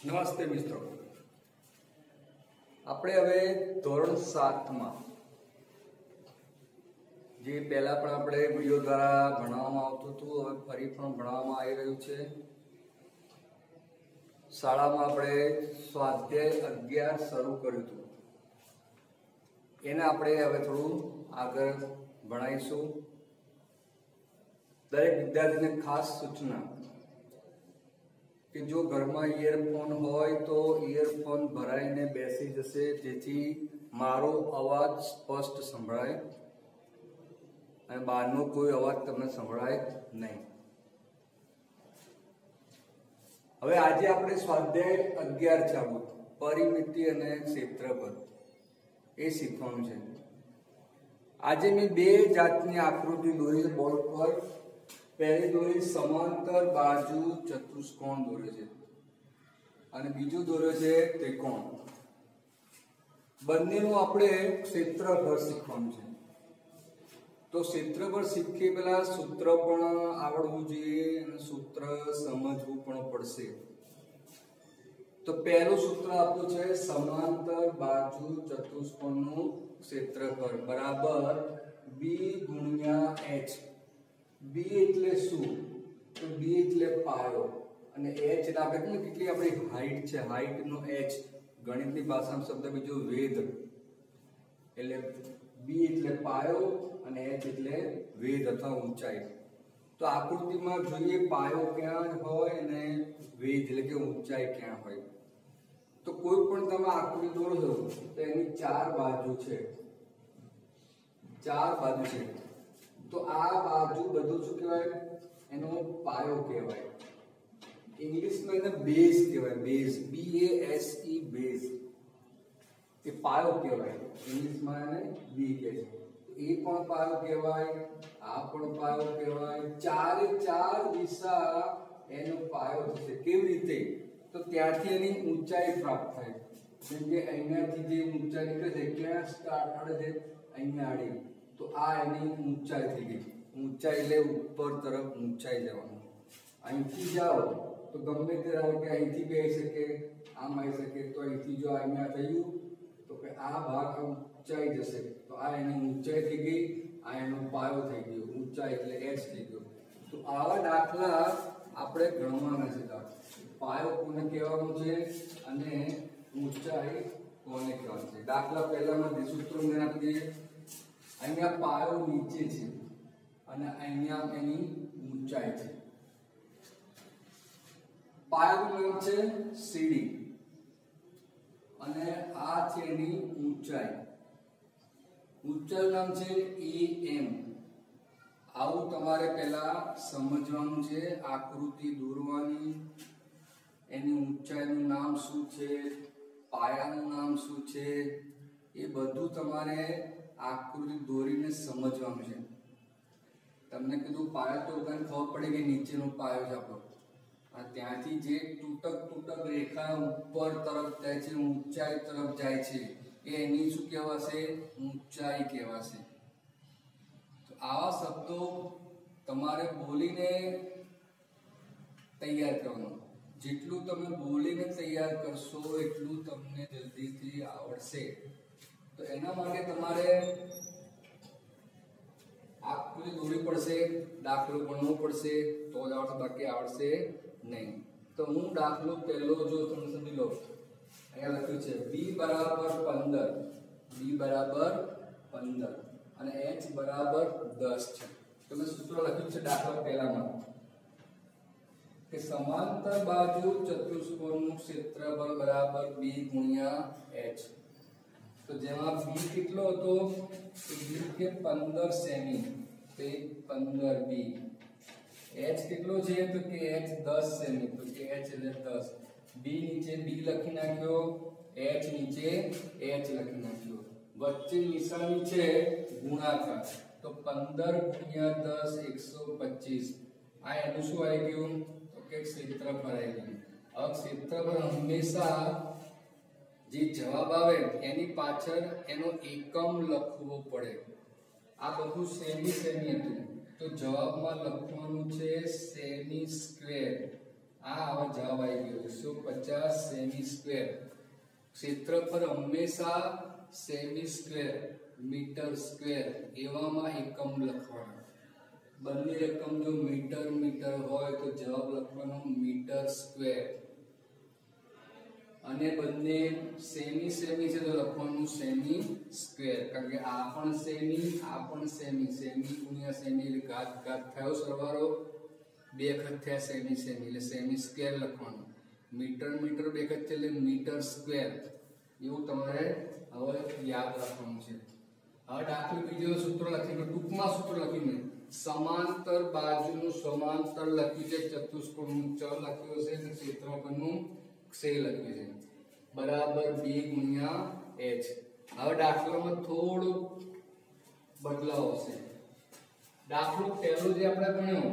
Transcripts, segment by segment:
નમસ્તે મિત્રો, આપણે હવે ધોરણ 7 માં જે પહેલા પણ આપણે વિડિયો દ્વારા ભણાવવામાં આવતું હતું, હવે ફરી પણ ભણાવવામાં આવી રહ્યું છે. શાળામાં આપણે સ્વાધ્યાય 11 શરૂ કર્યું હતું, એને આપણે હવે થોડું આગળ ભણાવીશું. દરેક વિદ્યાર્થીને ખાસ સૂચના કે જો ઘરમાં ઇયરફોન હોય તો ઇયરફોન ભરાઈને બેસી જશે, જેથી મારો અવાજ સ્પષ્ટ સંભળાય અને બહારનો કોઈ અવાજ તમને સંભળાય નહીં. હવે આજે આપણે સ્વાધ્યાય 11 ચાલુ પરિમિતિ અને ક્ષેત્રફળ એ શીખવાનું છે. આજે મેં બે જાતની આકૃતિ દોરી છે બોર્ડ પર. પહેલી દોરી સમાંતર બાજુ ચતુષ્કોણ દોર્યો છે અને બીજું દોર્યો છે ત્રિકોણ. બંનેનું આપણે ક્ષેત્રફળ શીખવાનું છે. તો ક્ષેત્રફળ શીખીએ પહેલા સૂત્ર પણ આવડવું જોઈએ અને સૂત્ર સમજવું પણ પડશે. તો પહેલું સૂત્ર આપણું છે સમાંતર બાજુ ચતુષ્કોણનું ક્ષેત્રફળ બરાબર b ગુણ્યા h. b એટલે શું? તો b એટલે પાયો અને h એટલે આપણે કેટલી આપણી હાઈટ છે, હાઈટ નો h. ગણિતની ભાષામાં શબ્દ બીજો વેધ. એટલે b એટલે પાયો અને h એટલે વેધ અથવા ઊંચાઈ. તો આકૃતિમાં જોઈએ પાયો ક્યાં હોય અને વેધ એટલે કે ઊંચાઈ ક્યાં હોય. તો કોઈ પણ તમે આકૃતિ દોરો તો એની ચાર બાજુ છે, ચાર બાજુ છે. તો આ બાજુ બધું શું કહેવાય? એનો પાયો કહેવાય. ઇંગ્લિશમાં એને બેઝ કહેવાય. બેઝ, BASE, બેઝ એ પાયો કહેવાય. ઇંગ્લિશમાં એને બી કહે છે. એ પણ પાયો કહેવાય, આ પણ પાયો કહેવાય. ચારે ચાર દિશા એનો પાયો છે. કેવી રીતે? તો ત્યાંથી એની ઊંચાઈ પ્રાપ્ત થાય. જેમ કે અહીંયાથી જે ઊંચાઈ નીકળે છે ક્યાં સ્ટાર્ટ આવે છે? અહીંયા આડી. તો આ એની ઊંચાઈ થઈ ગઈ. ઊંચાઈ એટલે ઉપર તરફ ઊંચાઈ જવાનું. અહીંથી જાઓ તો ગમે તે ધારો કે અહીંથી બી આવી શકે, આમ આવી શકે. તો અહીંથી જો અહીંયા થયું તો કે આ ભાગ ઊંચાઈ જશે. તો આ એની ઊંચાઈ થઈ ગઈ, આ એનો પાયો થઈ ગયો. ઊંચાઈ એટલે h થઈ ગયો. તો આવા દાખલા આપણે ગણવાના છે. પાયો કોને કહેવાનું છે અને ઊંચાઈ કોને કહેવાનું છે. દાખલા પહેલામાં સૂત્રો મેં આપી દઈએ. અહીંયા પાયો નીચે છે અને અહીંયા એની ઊંચાઈ છે. પાયાનું નામ છે સીડી અને આ છે એની ઊંચાઈ. ઊંચાઈનું નામ છે AM. આવું તમારે પહેલા સમજવાનું છે. આકૃતિ દોરવાની, એની ઊંચાઈનું નામ શું છે, પાયાનું નામ શું છે, એ બધું તમારે આકૃતિ દોરીને સમજવાનું છે. તમને કીધું પાયો તો કઈ ખબર પડે કે નીચેનો પાયો છે આપણો. અને ત્યાંથી જે તૂટક રેખા ઉપર તરફ જાય છે, ઊંચાઈ તરફ જાય છે, એ એની શું કહેવાશે? ઊંચાઈ કહેવાશે. તો આવા શબ્દો તમારે બોલીને તૈયાર કરવાનો. જેટલું તમે બોલીને તૈયાર કરશો એટલું તમને જલ્દીથી આવડશે. તો એના માટે તમારે આકૃતિ દોરવી પડશે, દાખલો ગણવો પડશે, તો જ આવડશે, બાકી આવડશે નહીં. તો હું દાખલો પહેલો જો તમે સમજી લો. અહીંયા લખ્યું છે b બરાબર 15, b બરાબર 15 અને h બરાબર 10 છે. તો મેં સૂત્ર લખ્યું છે દાખલા પહેલામાં કે સમાંતર બાજુ ચતુષ્કોણનું ક્ષેત્રફળ બરાબર b ગુણ્યા h. તો જેમાં b કેટલો હતો? તો b કે 15 સેમી, તો 15b. h કેટલો છે? તો કે h 10 સેમી, તો કે h એટલે 10. b નીચે b લખી નાખ્યો, h નીચે h લખી નાખ્યો. વચ્ચે નિશાની છે ગુણાકાર. તો 15 ગુણ્યા 10 125. આ એનું શું આવી ગયું? તો કે ક્ષેત્રફળ આવી ગયું. હવે ક્ષેત્રફળ હંમેશા જે જવાબ આવે એની પાછળ એનો એકમ લખવો પડે. આ બધું સેમી હતું, તો જવાબમાં લખવાનું છે સેમી સ્ક્વેર. આ આવા જવાબ આવી ગયો 150 સેમી સ્ક્વેર. ક્ષેત્રફળ હંમેશા સેમી સ્ક્વેર, મીટર સ્ક્વેર એવામાં એકમ લખવાનો. બંને રકમ જો મીટર મીટર હોય તો જવાબ લખવાનો મીટર સ્ક્વેર, અને બંને સેમી સેમી છે તો લખવાનું સેમી સ્ક્વેર, કારણ કે આ પણ સેમી, સેમી ગુણ્યા સેમી એટલે ઘાત થયો સરવાળો, બે વખત થયા સેમી એટલે સેમી સ્ક્વેર લખવાનું. મીટર મીટર બે વખત એટલે મીટર સ્ક્વેર. એવું તમારે હવે યાદ રાખવાનું છે. હવે દાખલો બીજો સૂત્ર લખીને ટૂંકમાં સૂત્ર લખીને સમાંતર બાજુનું સમાંતર લખ્યું છે, ચતુષ્કોણનું ચ લખ્યું છે અને ક્ષેત્રફળનું ક્ષય લખ્યું છે બરાબર 2 ગુણ્યા h. હવે દાખલામાં થોડો બદલાવ હશે. દાખલો પહેલો જે આપણે ભણ્યો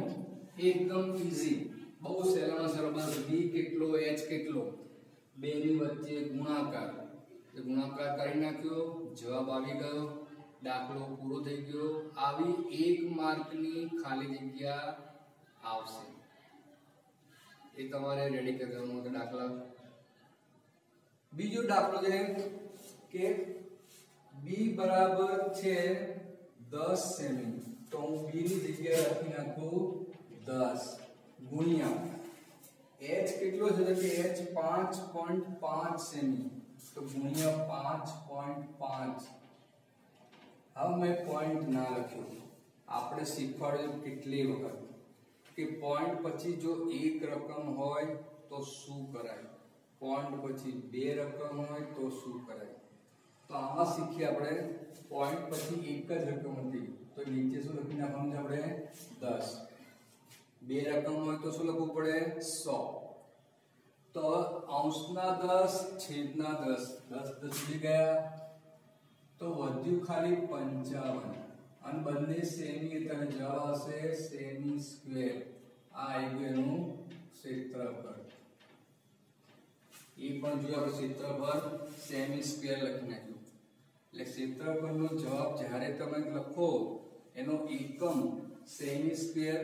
એકદમ ઈઝી, બહુ સહેલામાં સહેલો, બસ v કેટલો h કેટલો, બે ની વચ્ચે ગુણાકાર, એ ગુણાકાર કરી નાખ્યો, જવાબ આવી ગયો, દાખલો પૂરો થઈ ગયો. આવી 1 માર્કની ખાલી જગ્યા આવશે, એ તમારે રેડી કરી દેવાનું છે દાખલા. બીજો દાખલો છે કે b બરાબર છે 10 સેમી, તો હું b ની જગ્યાએ લખી નાખું 10 ગુણ્યા h કેટલો છે તો કે h 5.5 સેમી, તો ગુણ્યા 5.5. હવે મેં પોઈન્ટ ના લખ્યું, આપણે શીખવાડ્યું કેટલી વખત કે પોઈન્ટ પછી જો એક રકમ હોય તો શું કરાય, પોઈન્ટ પછી બે રકમ હોય તો શું કરાય. તો આમાં શીખીએ આપણે પોઈન્ટ પછી એક જ રકમ હતી તો નીચે શું લખી નાખવાનું છે આપણે 10, બે રકમ હોય તો શું લખવું પડે 100. તો અંશના 10 છેદના 10, 10 10 સુધી ગયા તો વધ્યું ખાલી 55, અને બંને સેમી એટલે જવાબ આવશે સેમી સ્ક્વેર. આ આવી ગયું એનું ક્ષેત્રફળ. એ પણ જો આપણે ક્ષેત્રફળ સેમી સ્ક્વેર લખી નાખ્યું, એટલે ક્ષેત્રફળનો જવાબ જ્યારે તમે લખો એનો એકમ સેમી સ્ક્વેર,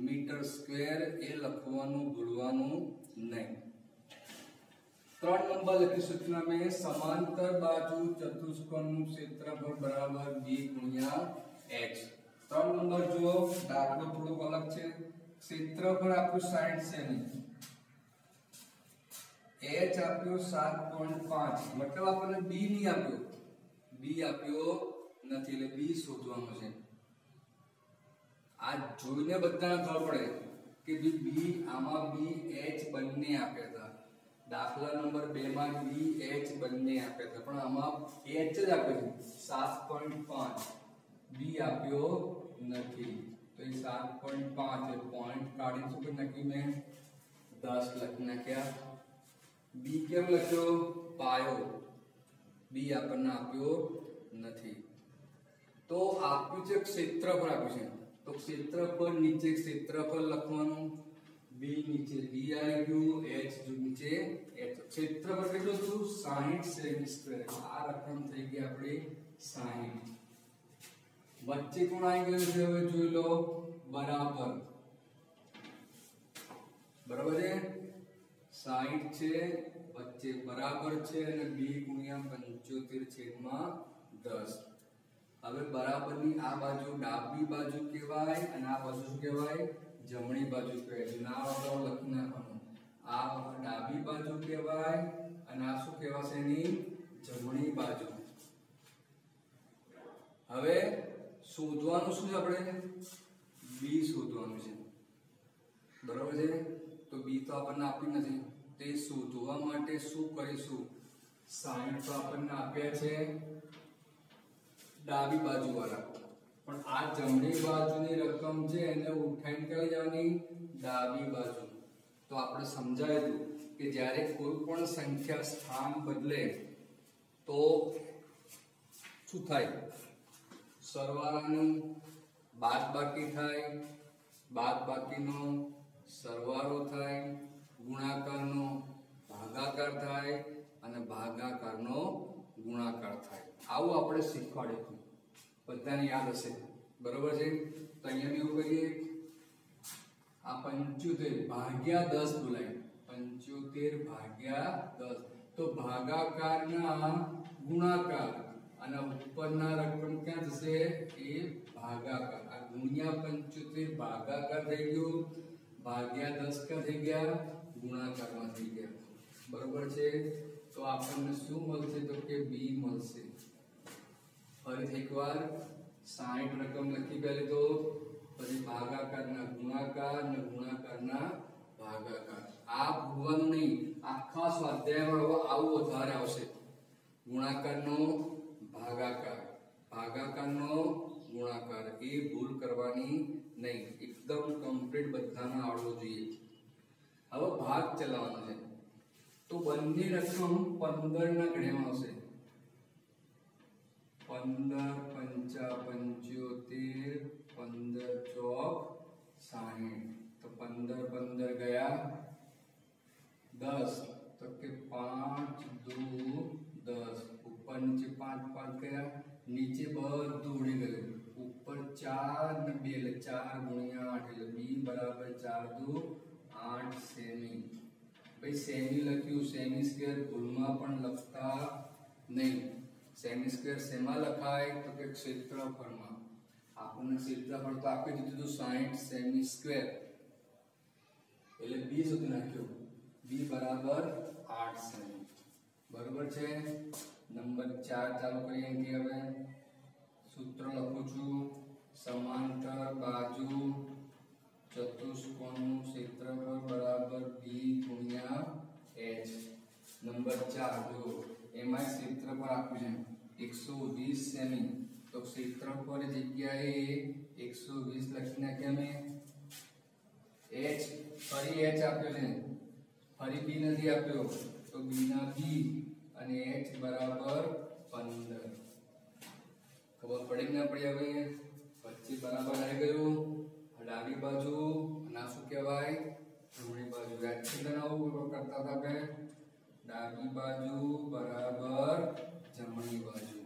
મીટર સ્ક્વેર એ લખવાનું ભૂલવાનું નહીં. 3 નંબર લખી સૂચના में समांतर बाजू चतुष्कोणનું ક્ષેત્રફળ બરાબર 2 ગુણ્યા h. 3 નંબર જુઓ, દાખલો થોડો અલગ છે. ક્ષેત્રફળ આપ્યું 60 સેમી, h આપ્યો 7.5, મતલબ આપણને b નહીં આપ્યો, b આપ્યો નથી એટલે b શોધવાનું છે. આ જોઈને બધાને ખબર પડે કે b આમાં b h બંને આપ્યા હતા. દાખલા નંબર 2 માં b h બંને આપ્યા હતા, પણ આમાં h જ આપ્યો છે 7.5, b આપ્યો નથી. તો એ 7.5 એ પોઈન્ટ કાઢી શું કરી નાખ્યું મેં 10 લખી નાખ્યા. b કેમ લખ્યો પાયો, b આપણને આપ્યો નથી. તો આપ્યું છે ક્ષેત્રફળ આપ્યું છે, તો ક્ષેત્રફળ નીચે ક્ષેત્રફળ લખવાનું, b નીચે b આવી ગયું, h નીચે h. ક્ષેત્રફળ કેટલું હતું 60 સેમી સ્ક્વેર, આ રકમ થઈ ગઈ આપણી 60. વચ્ચે કોણ આવી ગયું છે હવે જોઈ લો, બરાબર, બરાબર છે 60 છે, વચ્ચે બરાબર છે અને b ગુણ્યા 75/10. હવે બરાબરની આ બાજુ ડાબી બાજુ કહેવાય અને આ બાજુ શું કહેવાય જમણી બાજુ કહેવાય. ના વાળો લખી નાખવાનું, આ ડાબી બાજુ કહેવાય અને આ શું કહેવાશે એની જમણી બાજુ. હવે શોધવાનું શું છે આપણે b શોધવાનું છે, બરાબર છે. તો b તો આપણને આપી નથી, તે શોધવા માટે શું કરીશું, 60 તો આપણને આપ્યા છે ડાબી બાજુ વાળા, પણ આ જમણી બાજુની રકમ છે એને ઉઠાઈને કઈ જવાની ડાબી બાજુ. તો આપણે સમજાયું કે જ્યારે કોઈ પણ સંખ્યા સ્થાન બદલે તો શું થાય, સરવાળાનું બાદબાકી થાય, બાદબાકીનો સરવાળો થાય, ગુણાકારનો ભાગાકાર થાય અને ભાગાકારનો ગુણાકાર થાય. આવું આપણે શીખવાડ્યું, બધાને યાદ હશે, બરોબર છે. તો અહીંયા એવું કરીએ, આ 75 ભાગ્યા 10 બોલાય 75 ભાગ્યા 10 તો ભાગાકારના ગુણાકાર અને ઉપરના રકમ ક્યાં જશે એ ભાગાકાર આ ગુણ્યા 75 ભાગાકાર થઈ ગયો ભાગ્યા 10 કા થઈ ગયા ગુણાકારમાં થઈ ગયા બરોબર છે તો આપણને શું મળશે તો કે b મળશે ફરીથી એકવાર 60 રકમ લખી પહેલે તો પછી ભાગાકારના ગુણાકાર અને ગુણાકારના ભાગાકાર આ ભૂલવાનું નહીં આખા સ્વાધ્યાયમાં આવું વધારે આવશે ગુણાકારનો ભાગાકાર ભાગાકારનો ગુણાકાર એ ભૂલ કરવાની નહીં એકદમ કમ્પ્લીટ બધાને આવડવું જોઈએ હવે ભાગ ચલાવવાનો છે તો બંને રકમ 15 ના ગણ્યામાં આવશે 15 पंचा 75 15 चौक 60 तो 15 15 गया 10 तो के 5 2 10 ऊपर नीचे 5 5 गया नीचे બધું ઉડી ગયું ઉપર 4 ને 2 એટલે 4 ગુણ્યા 8 એટલે b બરાબર 4 2 8 સેમી ભાઈ સેમી લખ્યું સેમી સ્ક્વેર ભૂલમાં પણ લખતા નહીં सेमी स्क्वेर सेमा लखाय तो के क्षेत्रफल में आपने क्षेत्रफल तो आपे दीधुं 60 सेमी स्क्वेर એટલે b સુધી નાખ્યો b બરાબર 8 સેમી બરાબર છે નંબર 4 ચાલુ કરીએ અહીંથી હવે સૂત્ર લખું છું સમાંતર બાજુ ચતુષ્કોણનું ક્ષેત્રફળ બરાબર b ગુણ્યા h નંબર 4 જો એમાં ક્ષેત્રફળ આપ્યું છે 120 સેમી તો ક્ષેત્રફળ જગ્યાએ 120 લખી નાખ્યા મેં h ફરી h આપ્યો છે ફરી b નથી આપ્યો તો b ના b અને h બરાબર 15 ખબર પડી કે ના પડી હવે વચ્ચે બરાબર આવી ગયું ડાબી બાજુ અને શું કહેવાય જમણી બાજુ વ્યાખ્યા બનાવવું કરતા હતા આપણે ડાબી બાજુ બરાબર જમણી બાજુ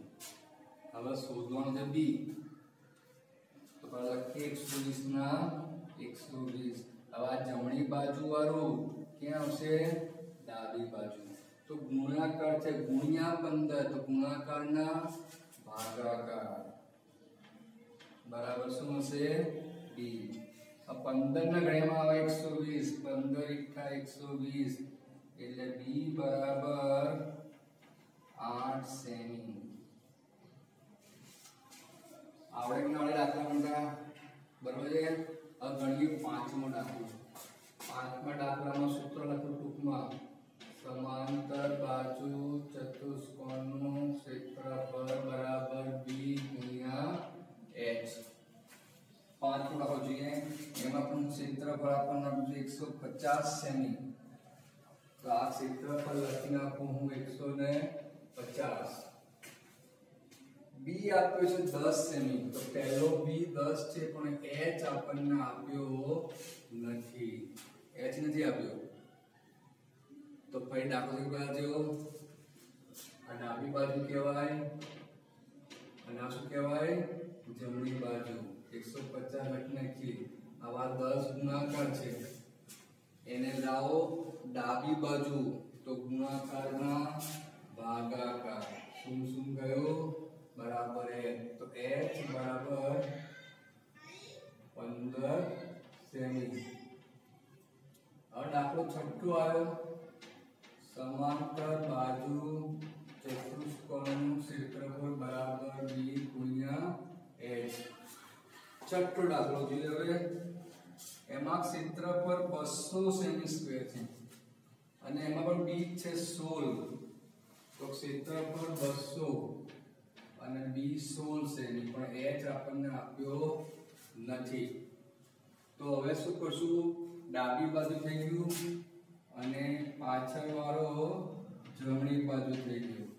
હવે શોધવાનું છે b તો પહેલા લખીએ 120 ના 120 હવે આ જમણી બાજુ વાળું ક્યાં આવશે ડાબી બાજુ તો ગુણાકાર છે ગુણ્યા 15 તો ગુણાકારના ભાગાકાર બરાબર શું હશે b આ 15 ના ગણ્યામાં આવે 120 15 * 120 એટલે b બરાબર 8 સેમી આવડે કે ના દાખલા મોટા બરોબર છે હવે ગણીએ પાંચમો દાખલો પાંચમા દાખલામાં સૂત્ર લખું ટૂંકમાં સમાંતર બાજુ ચતુષ્કોણનું ક્ષેત્રફળ બરાબર b ગુણ્યા h પાંચમો દાખલો જોઈએ એમાં પણ ક્ષેત્રફળ આપણને 150 સેમી तो आ क्षेत्रफल लखी नाखू हूं 150 b આપ્યો છે 10 સેમી તો પહેલો b 10 છે પણ h આપણને આપ્યો નથી h નથી આપ્યો તો ફરી દાખલો બાજુ આ ડાબી બાજુ કહેવાય અને આ શું કહેવાય જમણી બાજુ 150 લખી નાખી આવા 10 ગુણાકાર છે એને લાવો ડાબી બાજુ તો ગુણાકારના ભાગાકાર શું શું ગયો બરાબર h તો h બરાબર 15 સેમી હવે દાખલો છઠ્ઠો આવ્યો સમાંતર બાજુ ચતુષ્કોણનું ક્ષેત્રફળ બરાબર b ગુણ્યા h છઠ્ઠો દાખલો જોઈએ હવે એમાં ક્ષેત્રફળ 200 સેમી સ્ક્વેર છે અને એમાં પણ b છે 16 તો ક્ષેત્રફળ 200 અને b 16 સેમી પણ h આપણને આપ્યો નથી તો હવે શું કરશું ડાબી બાજુ થઈ ગયું અને પાછળ વાળો જમણી બાજુ થઈ ગયું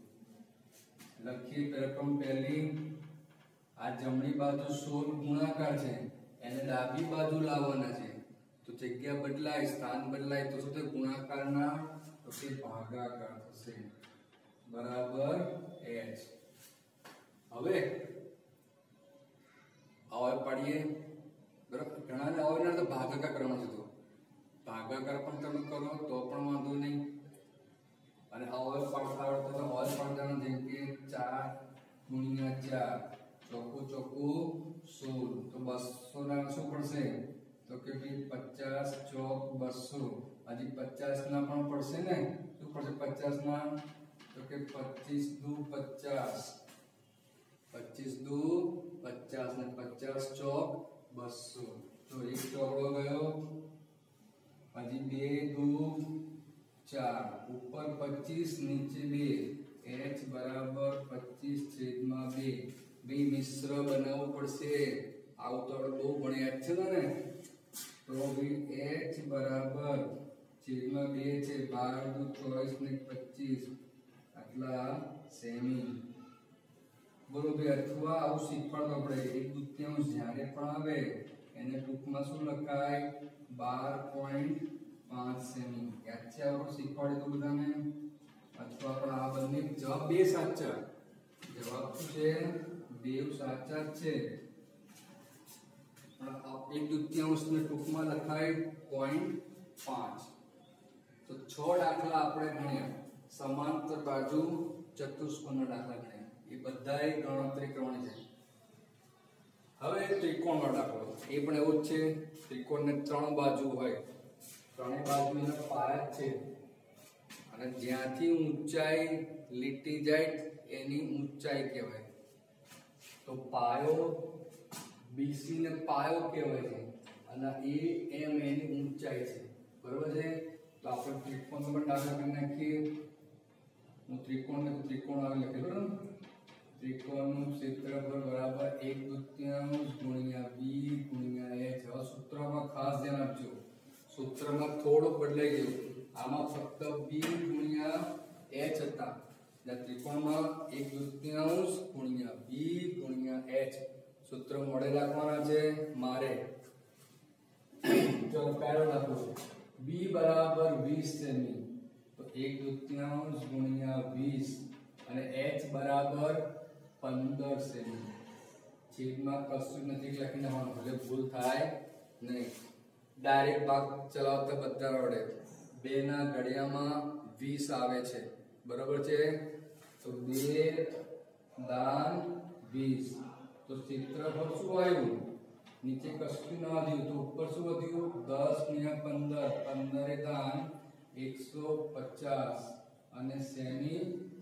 લખીએ રકમ પહેલી આ જમણી બાજુ 16 ગુણાકાર છે એને ડાબી બાજુ લાવવાના છે તો જગ્યા બદલાય સ્થાન બદલાય તો શું થાય ગુણાકારના તો કે ભાગાકાર થશે બરાબર h હવે પાડીએ બરાબર, ઘણાને આવડે તો ભાગાકાર કરવાનો છે, તો ભાગાકાર પણ તમે કરો તો પણ વાંધો નહીં, અને અવયવ પાડતા આવડતો તો અવયવ પાડવાનો, જેમ કે 4 ગુણ્યા 4 ચોખ્ખું ચોખ્ખું 16, તો 200 ના શું પડશે, તો કે ભાઈ 50 ચોક 200, હજી 50 ના પણ પડશે ને, શું પડશે 50 ના, તો કે 25 દુ 50, 25 દુ 50 ને 50 ચોક 200, તો એક ચોકડો ગયો, હજી 2 દુ 4, ઉપર 25 નીચે 2, h બરાબર 25/2, બે મિશ્ર બનાવવું પડશે, આવું તો બહુ ભણ્યા છે ને, તો h બરાબર છેદમાં 2 છે, 12 દુ 24 ને 25 આટલા સેમી, બોલો ભાઈ. અથવા આવું શીખવાડતો આપણે 1/2 જ્યારે પણ આવે એને ટૂંકમાં શું લખાય, 12.5 સેમી, યાદ છે આપણે શીખવાડ્યું તો બધાને. અથવા પણ આ બંને જવાબ બે સાચા, જવાબ શું છે, બે સાચા જ છે, પણ 1/2 ને ટૂંકમાં લખાય 0.5. તો 6 દાખલા આપણે ગણ્યા, સમાંતર બાજુ ચતુષ્કોણના દાખલા ગણ્યા, એ બધાય ગણતરી કરવાની છે. હવે ત્રિકોણનો દાખલો, એ પણ એવો જ છે, ત્રિકોણને 3 બાજુ હોય, ત્રણે બાજુ એના પાયા છે, અને જ્યાંથી ઊંચાઈ લીટી જાય એની ઊંચાઈ કહેવાય. તો પાયો BC ને પાયો કહેવાય છે, અને AM એની ઊંચાઈ છે, બરોબર છે. તો આપણે ત્રિકોણનો પણ દાખલો કરી નાખીએ. હું ત્રિકોણ આવે લખેલું, ત્રિકોણનું ક્ષેત્રફળ બરાબર 1/2 ગુણ્યા b ગુણ્યા h. હવે સૂત્રમાં ખાસ ધ્યાન આપજો, સૂત્રમાં થોડું બદલાઈ ગયું, આમાં ફક્ત b ગુણ્યા h હતા, એટલે ત્રિકોણમાં 1/2 ગુણ્યા b ગુણ્યા h સૂત્ર મોડે રાખવાના છે મારે. ચલો પહેલો દાખલો, b બરાબર 20 સેમી, તો 1/2 ગુણ્યા 20, અને h બરાબર 15 સેમી, છેદમાં કશું નથી લખી નાખવાનું, ભલે ભૂલ થાય નહીં. ડાયરેક્ટ ભાગ ચલાવતા બધા આવડે, 2 ના ઘડિયામાં 20 આવે છે, બરાબર છે. તો 2 દાન 20, તો ક્ષેત્રફળ શું આવ્યું, નીચે કશું ન વધ્યું, તો ઉપર શું વધ્યું, 10 ગુણ્યા 15, 15 દાન 150, અને સેમી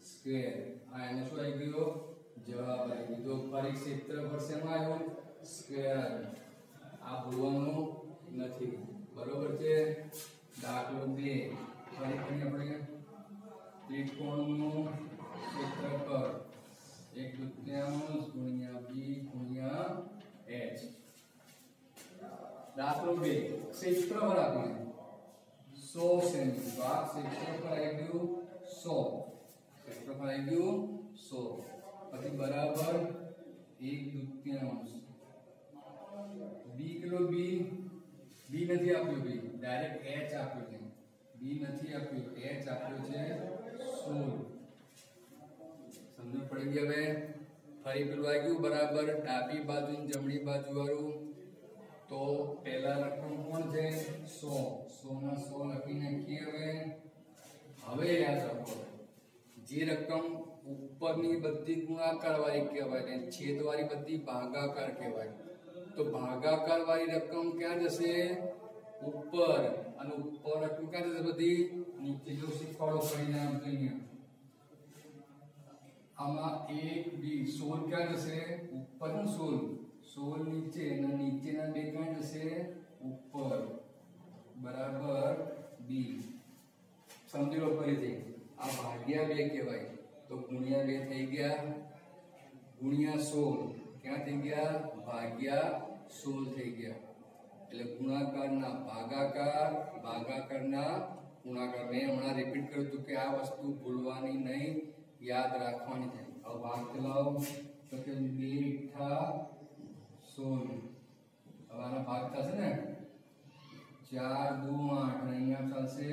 સ્ક્વેર, આ એને શું આવી ગયો, જવાબ આવી ગયો. તો ફરી ક્ષેત્રફળ શેમાં આવ્યું, સ્ક્વેર, આ ભૂલવાનું નથી, બરોબર છે. દાખલો 2, ફરી આપણે ત્રિકોણનું ક્ષેત્રફળ 1/2 ગુણ્યા b ગુણ્યા h. દાખલો 2, ક્ષેત્રફળ આપણે 100 સેમી, તો આ ક્ષેત્રફળ આવી ગયું 100, ક્ષેત્રફળ આવી ગયું 100, પછી બરાબર 1/2, b કિલો b નથી આપ્યું, b ડાયરેક્ટ h આપ્યું છે, b નથી આપ્યું, h આપ્યું છે 16. સમજ પડી ગઈ. હવે ફરી પેલું આવી ગયું બરાબર ડાબી બાજુ જમણી બાજુ વાળું, તો પહેલા રકમ કોણ છે, 100 ના 100 લખી નાખીએ. હવે યાદ રાખો, જે રકમ ઉપરની બધી ગુણાકાર વાળી કહેવાય ને છેદવાળી બધી ભાગાકાર કહેવાય. તો ભાગાકાર વાળી રકમ ક્યાં જશે, ઉપર, અને ઉપર રકમ ક્યાં જશે, બધી નીચે. જો શીખવાડો પરિણામ અહીંયા, આમાં 1 b 16 ક્યાં જશે, ઉપર નું 16 નીચે, અને નીચેના 2 ક્યાં જશે, ઉપર, બરાબર b. સમજી લો ફરીથી, આ ભાગ્યા 2 કહેવાય, તો ગુણ્યા 2 થઈ ગયા, ગુણ્યા 16 ક્યાં થઈ ગયા, ભાગ્યા 16 થઈ ગયા. એટલે ગુણાકારના ભાગાકાર, ભાગાકારના ગુણાકાર. મેં હમણાં રિપીટ કર્યું હતું કે આ વસ્તુ ભૂલવાની નહીં, યાદ રાખવાની છે. હવે ભાગ ચલાવો, તો કે 2 * 16, હવે આના ભાગ થશે ને, 4 દુ 8, અને અહીંયા થશે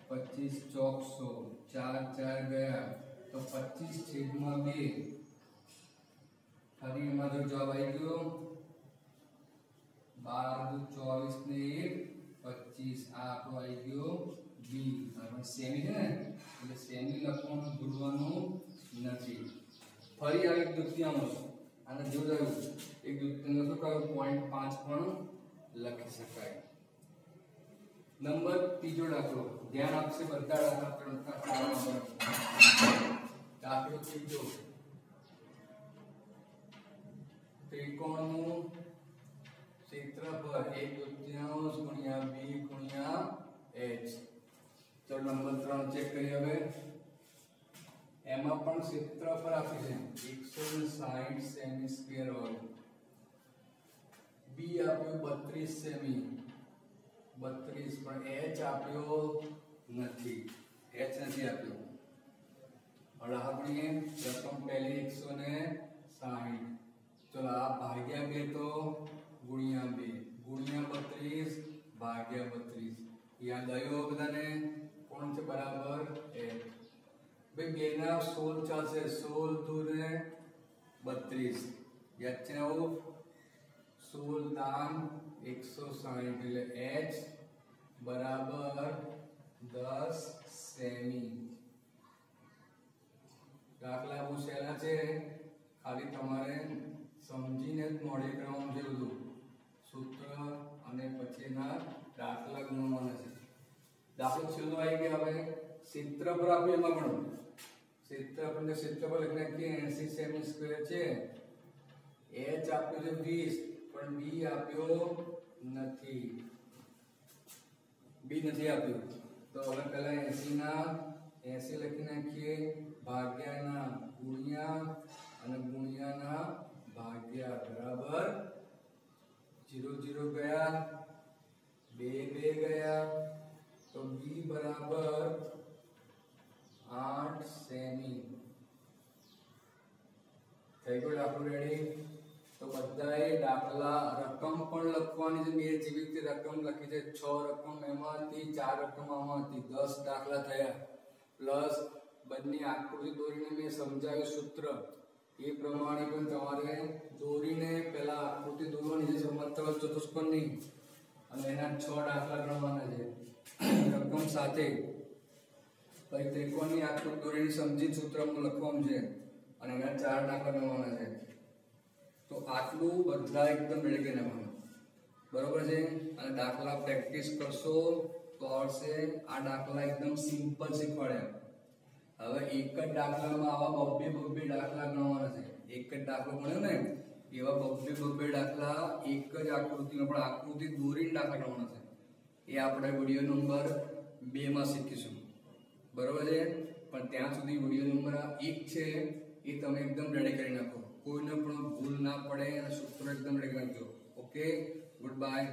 25 ચોક 100, 4 4 ગયા, તો 25/2. ફરી એમાં જો જવાબ આવી ગયો 12 24 ને 1 25 આ આપણો આવી ગયો બી અને સેમી છે ને એટલે સેમી લખવાનું ભૂલવાનું નથી ફરી આ એક દુત્યાંશ અને જો રહ્યું એક દુત્યાંશ તો કયો 0.5 પણ લખી શકાય નંબર ત્રીજો દાખલો ધ્યાન આપશે બધા દાખલા દાખલો ત્રીજો ત્રિકોણનું ક્ષેત્રફળ 1/3 ગુણ્યા b ગુણ્યા h ચલો નંબર 3 ચેક કરીએ હવે એમાં પણ ક્ષેત્રફળ આપ્યું છે 160 સેમી સ્ક્વેર હોય b આપ્યું 32 સેમી 32 પણ h આપ્યો નથી આપ્યો હવે આપણે રકમ પહેલી 160 चलो आप भाग्या के तो गुणिया 2 गुणिया 32 भाग्या 32 याद आयो बधाने कोण છે બરાબર 1 બે બે ના 16 ચાલશે 16 દૂરે 32 યાદ છે આવો 16 દાન 160 એટલે h બરાબર 10 સેમી દાખલા પૂછેલા છે ખાલી તમારે સમજીને જ મોડે કરવાનું છે બધું સૂત્ર અને પછીના દાખલા ગણવાના છે દાખલો છેલ્લો આવી ગયા હવે ક્ષેત્રફળ આપ્યું એમાં પણ ક્ષેત્રફળ લખી નાખીએ 80 સેમી સ્ક્વેર છે h આપ્યો છે 20 પણ b આપ્યો નથી આપ્યો તો હવે પહેલા 80 ના 80 લખી નાખીએ ભાગ્યાના ગુણ્યા અને ગુણ્યાના ભાગ્યા બરાબર 0 0 ગયા 2 2 ગયા તો b બરાબર 8 સેમી થઈ ગયો દાખલો રેડી તો બધાએ દાખલા રકમ પણ લખવાની છે મેં જેવી રીતે રકમ લખી છે 6 રકમ એમાંથી 4 રકમ આમાંથી 10 દાખલા થયા પ્લસ બંને આકૃતિ દોરીને મેં સમજાવ્યું સૂત્ર એ પ્રમાણે પણ તમારે દોરીને પહેલા આકૃતિ દોરવાની છે સમતલ ચતુષ્કોણની અને એના 6 દાખલા ગણવાના છે રકમ સાથે પછી ત્રિકોણની આકૃતિ દોરીને સમજી સૂત્રમાં લખવાનું છે અને એના 4 દાખલા ગણવાના છે તો આટલું બધા એકદમ રેડી કરી નાખવાનું બરોબર છે અને દાખલા પ્રેક્ટિસ કરશો તો આવશે આ દાખલા એકદમ સિમ્પલ શીખવાડ્યા હવે એક જ દાખલામાં આવા બબ્બે દાખલા ગણવાના છે એક જ દાખલો ગણ્યો ને એવા બબ્બે દાખલા એક જ આકૃતિમાં પણ આકૃતિ દોરીને દાખલા ગણવાના છે એ આપણે વિડિયો નંબર 2 માં શીખીશું બરોબર છે પણ ત્યાં સુધી વિડિયો નંબર 1 છે એ તમે એકદમ રેડી કરી નાખો કોઈને પણ ભૂલ ના પડે અને સૂત્ર એકદમ રેડી કરી નાખજો ઓકે ગુડ બાય